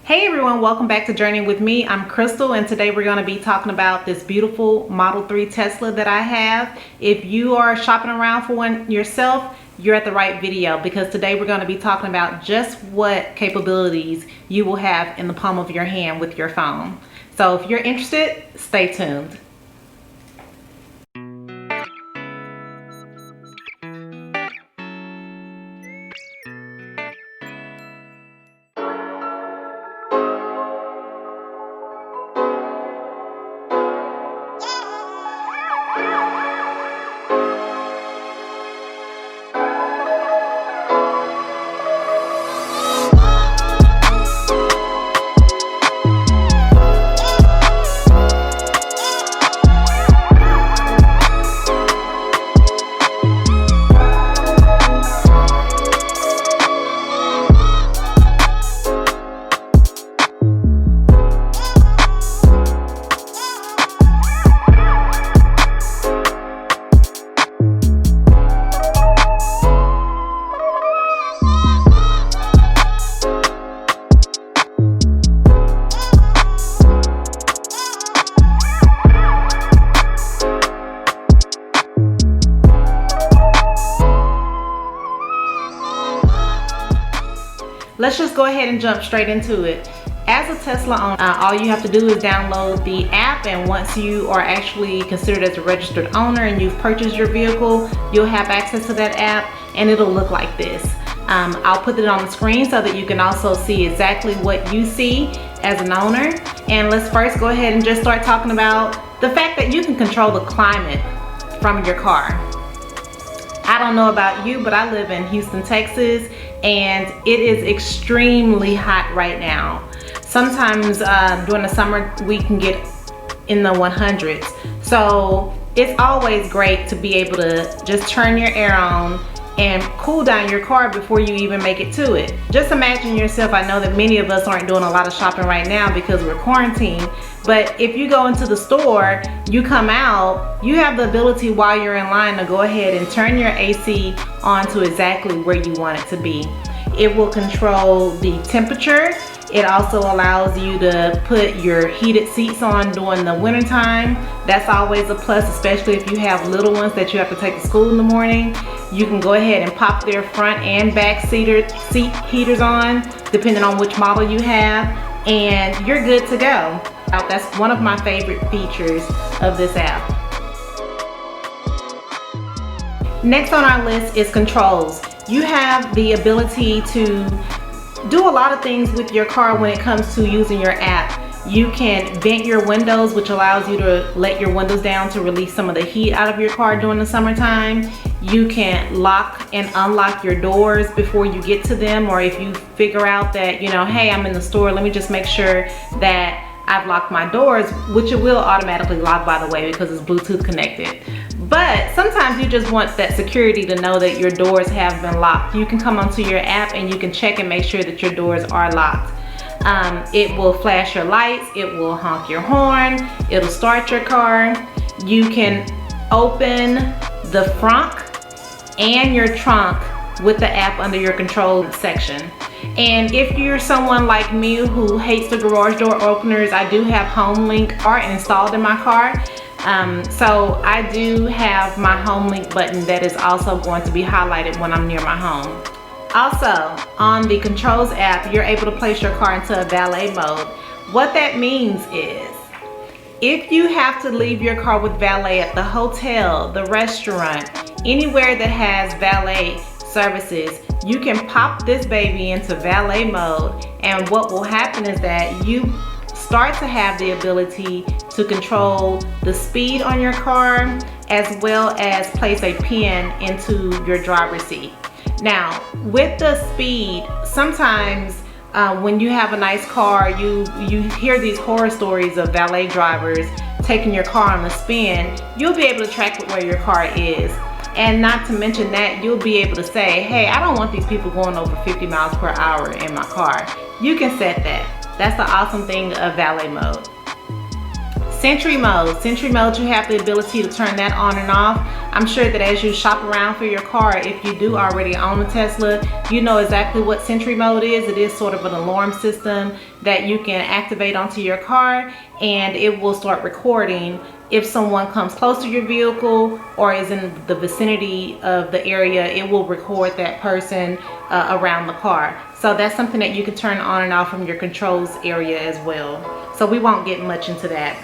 Hey everyone, welcome back to Journey with me. I'm Crystal, and today we're going to be talking about this beautiful Model 3 Tesla that I have. If you are shopping around for one yourself, you're at the right video, because today we're going to be talking about just what capabilities you will have in the palm of your hand with your phone. So if you're interested, stay tuned. Let's just go ahead and jump straight into it. As a Tesla owner, all you have to do is download the app, and once you are actually considered as a registered owner and you've purchased your vehicle, you'll have access to that app, and it'll look like this. I'll put it on the screen so that you can also see exactly what you see as an owner. And let's first go ahead and just start talking about the fact that you can control the climate from your car. I don't know about you, but I live in Houston, Texas, and it is extremely hot right now. Sometimes during the summer we can get in the 100s. So it's always great to be able to just turn your air on and cool down your car before you even make it to it. Just imagine yourself, I know that many of us aren't doing a lot of shopping right now because we're quarantined, but if you go into the store, you come out, you have the ability while you're in line to go ahead and turn your AC on to exactly where you want it to be. It will control the temperature. It also allows you to put your heated seats on during the winter time. That's always a plus, especially if you have little ones that you have to take to school in the morning. You can go ahead and pop their front and back seat heaters on, depending on which model you have, and you're good to go. That's one of my favorite features of this app. Next on our list is controls. You have the ability to do a lot of things with your car when it comes to using your app. You can vent your windows, which allows you to let your windows down to release some of the heat out of your car during the summertime. You can lock and unlock your doors before you get to them, or if you figure out that, you know, hey, I'm in the store, let me just make sure that I've locked my doors, which it will automatically lock, by the way, because it's Bluetooth connected. But sometimes you just want that security to know that your doors have been locked. You can come onto your app and you can check and make sure that your doors are locked. It will flash your lights, it will honk your horn, it'll start your car. You can open the frunk and your trunk with the app under your control section. And if you're someone like me who hates the garage door openers, I do have HomeLink installed in my car. So I do have my HomeLink button that is also going to be highlighted when I'm near my home. Also, on the controls app, you're able to place your car into a valet mode. What that means is, if you have to leave your car with valet at the hotel, the restaurant, anywhere that has valet services, you can pop this baby into valet mode, and what will happen is that you start to have the ability to control the speed on your car, as well as place a pin into your driver's seat. Now, with the speed, sometimes when you have a nice car, you hear these horror stories of valet drivers taking your car on a spin. You'll be able to track where your car is. And not to mention that, you'll be able to say, hey, I don't want these people going over 50 miles per hour in my car. You can set that. That's the awesome thing of valet mode. Sentry mode. Sentry mode, you have the ability to turn that on and off. I'm sure that as you shop around for your car, if you do already own a Tesla, you know exactly what Sentry mode is. It is sort of an alarm system that you can activate onto your car, and it will start recording if someone comes close to your vehicle or is in the vicinity of the area. It will record that person around the car. So that's something that you can turn on and off from your controls area as well. So we won't get much into that.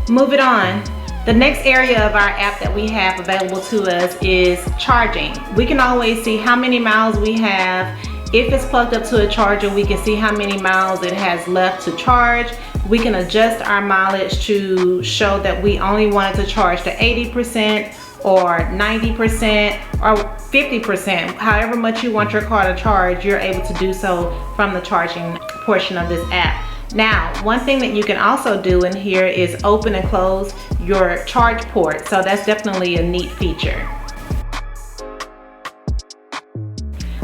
Moving on, the next area of our app that we have available to us is charging. We can always see how many miles we have. If it's plugged up to a charger, we can see how many miles it has left to charge. We can adjust our mileage to show that we only wanted to charge to 80% or 90% or 50%. However much you want your car to charge, you're able to do so from the charging portion of this app. Now, one thing that you can also do in here is open and close your charge port. So that's definitely a neat feature.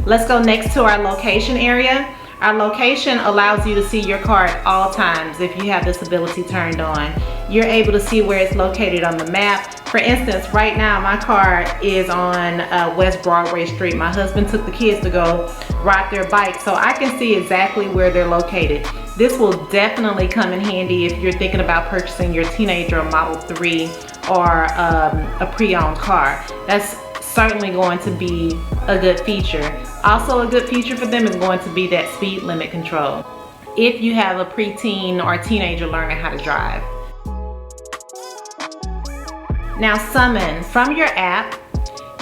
Let's go next to our location area. Our location allows you to see your car at all times if you have this ability turned on. You're able to see where it's located on the map. For instance, right now my car is on West Broadway Street. My husband took the kids to go ride their bike, so I can see exactly where they're located. This will definitely come in handy if you're thinking about purchasing your teenager Model 3 or a pre-owned car. That's certainly going to be a good feature. Also a good feature for them is going to be that speed limit control if you have a preteen or teenager learning how to drive. Now, summon. From your app,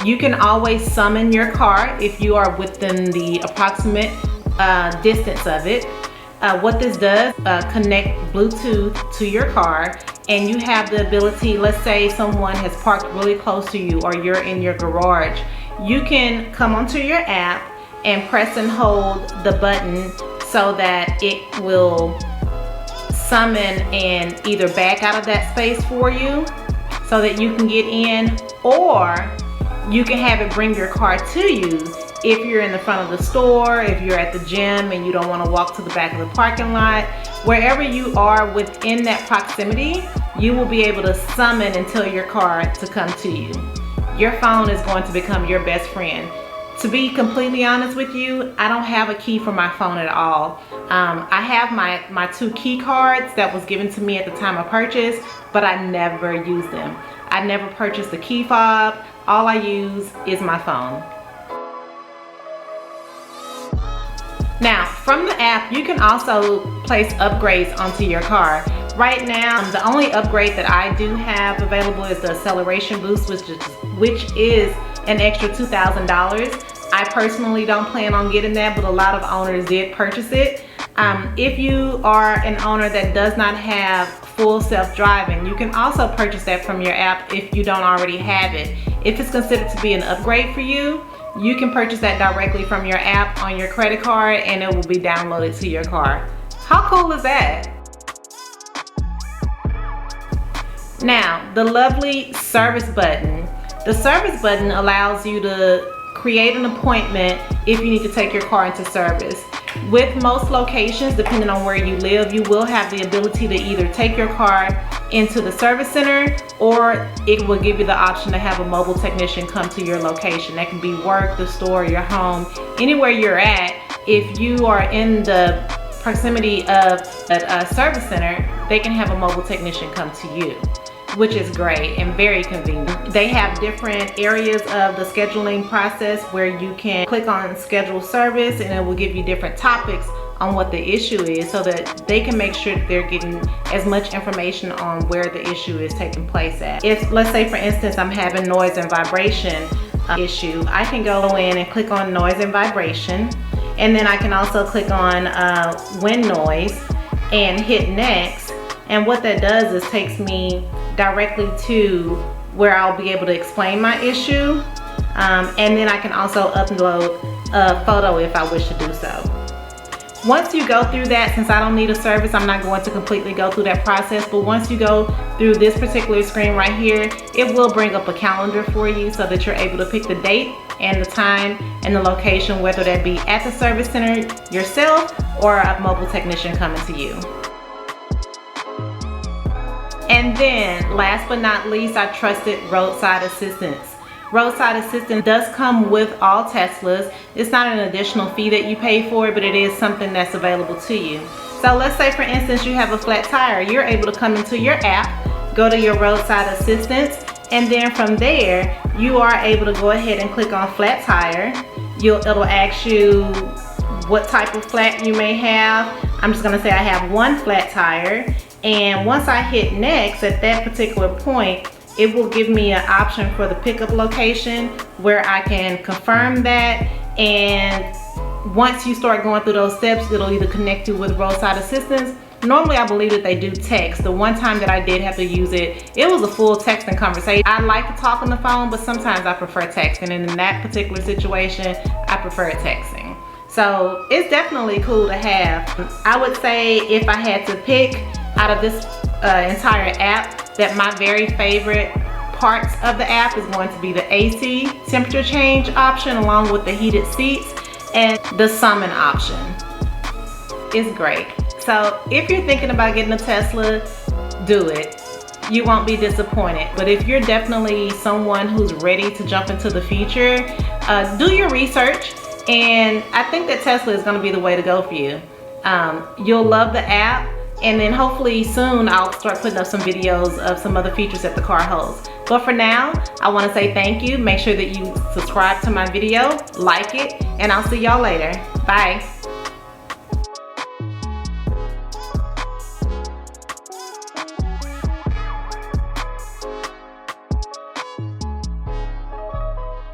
you can always summon your car if you are within the approximate distance of it. What this does, connect Bluetooth to your car, and you have the ability, let's say someone has parked really close to you or you're in your garage, you can come onto your app and press and hold the button so that it will summon and either back out of that space for you so that you can get in, or you can have it bring your car to you if you're in the front of the store, if you're at the gym and you don't want to walk to the back of the parking lot. Wherever you are within that proximity, you will be able to summon and tell your car to come to you. Your phone is going to become your best friend. To be completely honest with you, I don't have a key for my phone at all. I have my 2 key cards that was given to me at the time of purchase, but I never use them. I never purchased a key fob. All I use is my phone. Now, from the app, you can also place upgrades onto your car. Right now, the only upgrade that I do have available is the acceleration boost, which is an extra $2,000. I personally don't plan on getting that, but a lot of owners did purchase it. If you are an owner that does not have full self-driving, you can also purchase that from your app if you don't already have it. If it's considered to be an upgrade for you, you can purchase that directly from your app on your credit card and it will be downloaded to your car. How cool is that? Now, the lovely service button. The service button allows you to create an appointment if you need to take your car into service. With most locations, depending on where you live, you will have the ability to either take your car into the service center, or it will give you the option to have a mobile technician come to your location. That can be work, the store, your home, anywhere you're at. If you are in the proximity of a service center, they can have a mobile technician come to you, which is great and very convenient. They have different areas of the scheduling process where you can click on schedule service and it will give you different topics on what the issue is so that they can make sure that they're getting as much information on where the issue is taking place at. If, let's say for instance, I'm having noise and vibration issue, I can go in and click on noise and vibration, and then I can also click on wind noise and hit next. And what that does is takes me directly to where I'll be able to explain my issue, and then I can also upload a photo if I wish to do so. Once you go through that, since I don't need a service, I'm not going to completely go through that process, but once you go through this particular screen right here, it will bring up a calendar for you so that you're able to pick the date and the time and the location, whether that be at the service center yourself or a mobile technician coming to you. And And then last but not least, I trusted Roadside Assistance. Roadside Assistance does come with all Teslas. It's not an additional fee that you pay for, but it is something that's available to you. So let's say for instance you have a flat tire. You're able to come into your app, go to your Roadside Assistance, and then from there you are able to go ahead and click on flat tire. It'll ask you what type of flat you may have. I'm just gonna say I have one flat tire, and once I hit next at that particular point, it will give me an option for the pickup location where I can confirm that, and once you start going through those steps, it'll either connect you with Roadside Assistance. Normally I believe that they do text. The one time that I did have to use it, it was a full text and conversation. I like to talk on the phone, but sometimes I prefer texting, and in that particular situation, I prefer texting. So it's definitely cool to have. I would say if I had to pick out of this entire app, that my very favorite parts of the app is going to be the AC temperature change option, along with the heated seats and the summon option. It's great. So if you're thinking about getting a Tesla, do it. You won't be disappointed. But if you're definitely someone who's ready to jump into the future, do your research, and I think that Tesla is going to be the way to go for you. You'll love the app. And then hopefully soon I'll start putting up some videos of some other features that the car holds. But for now, I want to say thank you. Make sure that you subscribe to my video, like it, and I'll see y'all later. Bye.